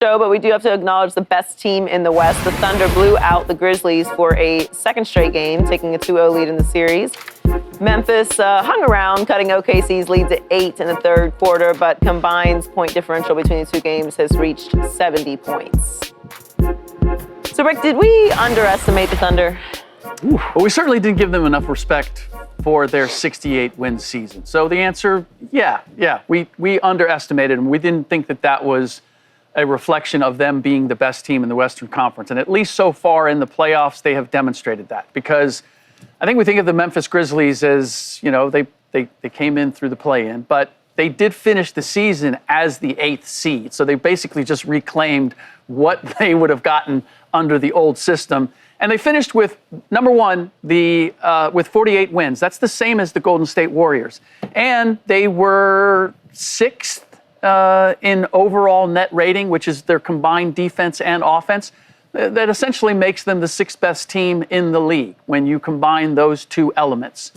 Show, but we do have to acknowledge the best team in the West. The Thunder blew out the Grizzlies for a second straight game, taking a 2-0 lead in the series. Memphis hung around, cutting OKC's lead to 8 in the third quarter, but combined point differential between the two games has reached 70 points. So, Rick, did we underestimate the Thunder? Well, we certainly didn't give them enough respect for their 68-win season. So the answer, yeah, we underestimated them. We didn't think that was a reflection of them being the best team in the Western Conference. And at least so far in the playoffs, they have demonstrated that. Because I think we think of the Memphis Grizzlies as, they came in through the play-in, but they did finish the season as the 8th seed. So they basically just reclaimed what they would have gotten under the old system. And they finished with, number one, with 48 wins. That's the same as the Golden State Warriors. And they were 6th in overall net rating, which is their combined defense and offense. That essentially makes them the 6th best team in the league when you combine those two elements.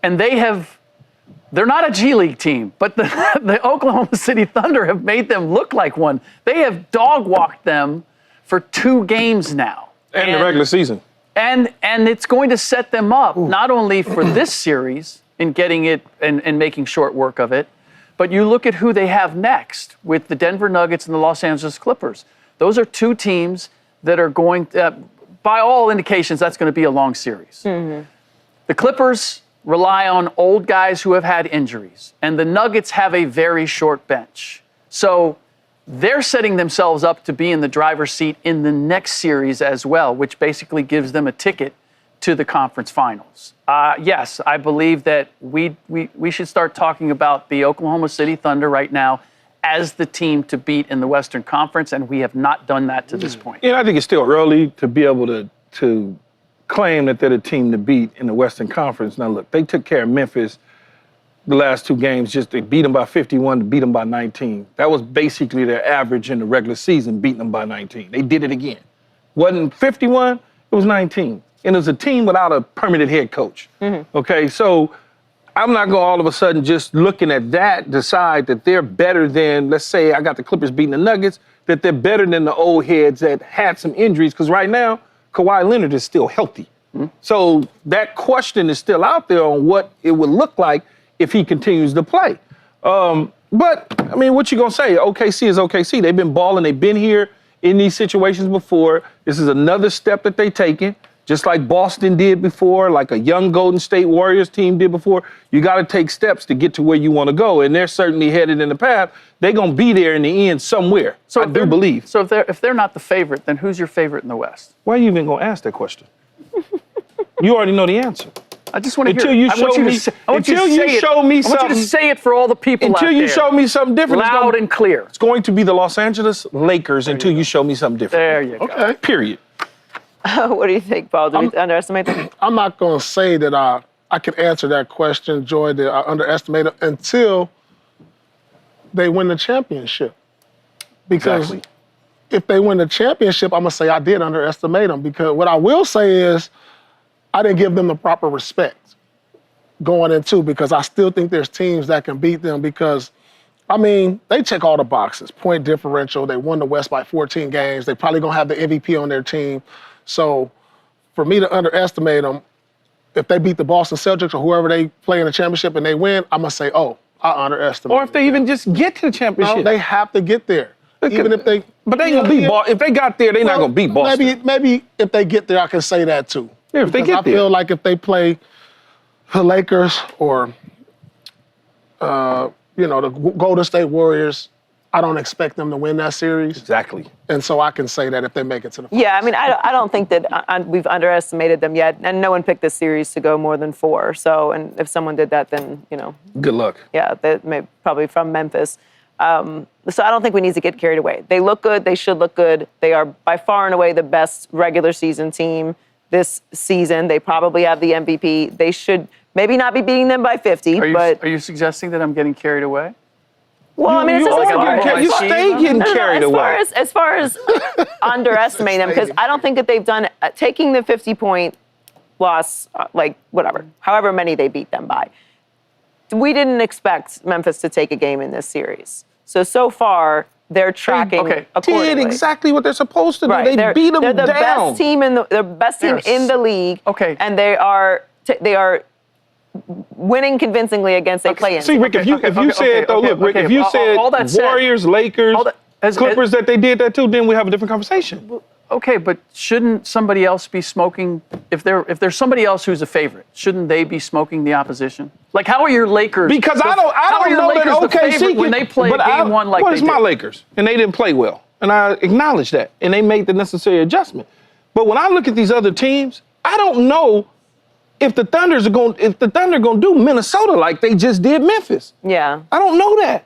And they're not a G League team, but the Oklahoma City Thunder have made them look like one. They have dog-walked them for 2 games now. And the regular season. And it's going to set them up not only for this series in getting it and making short work of it, but you look at who they have next with the Denver Nuggets and the Los Angeles Clippers. Those are 2 teams that are going to, by all indications, that's going to be a long series. Mm-hmm. The Clippers rely on old guys who have had injuries, and the Nuggets have a very short bench. So they're setting themselves up to be in the driver's seat in the next series as well, which basically gives them a ticket to the conference finals. Yes, I believe that we should start talking about the Oklahoma City Thunder right now as the team to beat in the Western Conference, and we have not done that to this point. Yeah, I think it's still early to be able to claim that they're the team to beat in the Western Conference. Now, look, they took care of Memphis the last 2 games. Just they beat them by 51 to beat them by 19. That was basically their average in the regular season, beating them by 19. They did it again. Wasn't 51, it was 19. And it was a team without a permanent head coach. Mm-hmm. Okay, so I'm not going to all of a sudden just looking at that decide that they're better than, let's say I got the Clippers beating the Nuggets, that they're better than the old heads that had some injuries, because right now, Kawhi Leonard is still healthy. Mm-hmm. So that question is still out there on what it would look like if he continues to play. But, I mean, what you going to say? OKC is OKC. They've been balling. They've been here in these situations before. This is another step that they've taken, just like Boston did before, like a young Golden State Warriors team did before. You got to take steps to get to where you want to go, and they're certainly headed in the path. They're going to be there in the end somewhere, so I do believe. So if they're not the favorite, then who's your favorite in the West? Why are you even going to ask that question? You already know the answer. I just want to until hear you show me. Until you show me something. I want you to say it for all the people out there. Until you show me something different. Loud and clear. It's going to be the Los Angeles Lakers until you show me something different. There you go. Okay. Period. What do you think, Paul? Do we underestimate them? I'm not going to say that I can answer that question, Joy, that I underestimate them until they win the championship. Because if they win the championship, I'm going to say I did underestimate them. Because what I will say is I didn't give them the proper respect going into, because I still think there's teams that can beat them because, I mean, they check all the boxes. Point differential, they won the West by 14 games. They probably going to have the MVP on their team. So for me to underestimate them, if they beat the Boston Celtics or whoever they play in the championship and they win, I'm going to say, oh, I underestimate. Or if they even just get to the championship. No, they have to get there. Even if they... But they ain't going to beat Boston. If they got there, they're not going to beat Boston. Maybe if they get there, I can say that too. Yeah, if they get there. I feel like if they play the Lakers or, the Golden State Warriors, I don't expect them to win that series. Exactly. And so I can say that if they make it to the finals. Yeah, I mean, I don't think that we've underestimated them yet. And no one picked this series to go more than 4. So, and if someone did that, then, good luck. Yeah, that may probably from Memphis. So I don't think we need to get carried away. They look good. They should look good. They are by far and away the best regular season team this season. They probably have the MVP. They should maybe not be beating them by 50, Are you suggesting that I'm getting carried away? Well, I mean, it's just you stay getting carried away. As far as underestimating them, because I don't think that they've done taking the 50-point loss, however many they beat them by. We didn't expect Memphis to take a game in this series. So far, they're tracking accordingly. Did exactly what they're supposed to do. Right. They beat them They're the down. best team in the league. Okay. And they are winning convincingly against a play-in. See, Rick, if you said all that said, Warriors, Lakers, Clippers that they did that too, then we have a different conversation. Okay, but shouldn't somebody else be smoking? If there's somebody else who's a favorite, shouldn't they be smoking the opposition? Like, how are your Lakers? Because I don't know that OKC when they play game one like well, they it's did. my Lakers, and they didn't play well, and I acknowledge that, and they made the necessary adjustment. But when I look at these other teams, I don't know if the Thunder gonna do Minnesota like they just did Memphis. Yeah. I don't know that.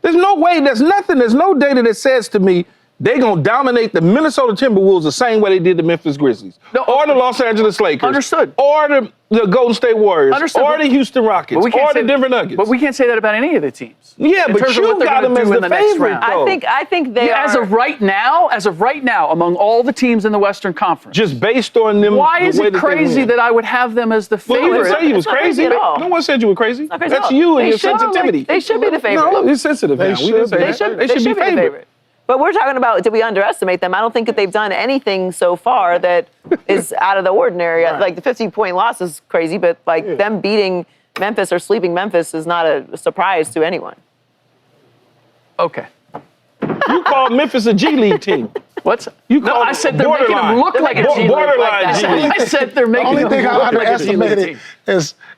There's no way. There's no data that says to me they're going to dominate the Minnesota Timberwolves the same way they did the Memphis Grizzlies. No, or the Los Angeles Lakers. Understood. Or the Golden State Warriors. Understood. Or the Houston Rockets. Or the Denver Nuggets. But we can't say that about any of the teams. Yeah, but you got them as the favorite, though. I think they are. As of right now, among all the teams in the Western Conference. Just based on them. Why is it crazy that I would have them as the favorite? No one said you was crazy. No one said you were crazy. That's you and your sensitivity. They should be the favorite. No, you're sensitive now. They should be favorite. But we're talking about, did we underestimate them? I don't think that they've done anything so far that is out of the ordinary. Right. Like the 50-point loss is crazy, but them beating Memphis or sleeping Memphis is not a surprise to anyone. Okay. You called Memphis a G League team. What's I said they're making them look like a G League. Borderline G League. I said they're making them look like a G League. The only thing I underestimated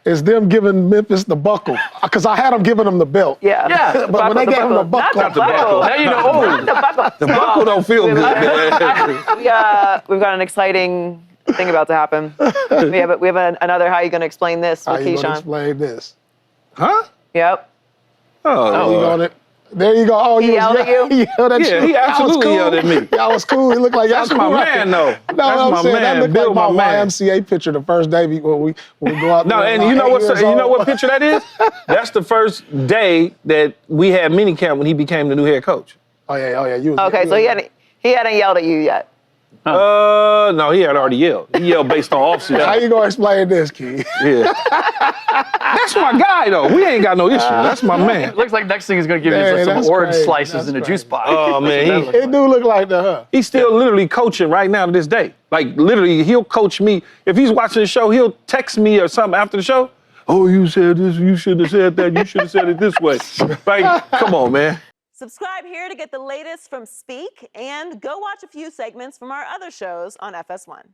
is them giving Memphis the buckle, because I had them giving them the belt. Yeah. But when they gave them the buckle, not the buckle. Now you know. Not the buckle. The buckle don't feel good, man. We've got an exciting thing about to happen. We have another. How are you going to explain this with how you Keyshawn? gonna explain this? Huh? Yep. Oh, There you go. Oh, He yelled at you? He yelled at you. he absolutely cool. yelled at me. Y'all was cool. He looked like y'all That's cool. my man, though. No, That's I'm my saying man. that looked Bill, like my my man. YMCA picture the first day when we go out. No, there and you know what picture that is? That's the first day that we had minicamp when he became the new head coach. Oh yeah. You was, Okay, so he hadn't yelled at you yet. No, he had already yelled. He yelled based on offseason. How you gonna explain this, Key? Yeah. That's my guy, though. We ain't got no issue. That's my man. It looks like next thing he's going to give you some that's orange crazy. slices That's in a crazy. juice box. Oh, man. It do look like that, huh? He's still literally coaching right now to this day. Like, literally, he'll coach me. If he's watching the show, he'll text me or something after the show. Oh, you said this. You should have said that. You should have said it this way. Like, come on, man. Subscribe here to get the latest from Speak, and go watch a few segments from our other shows on FS1.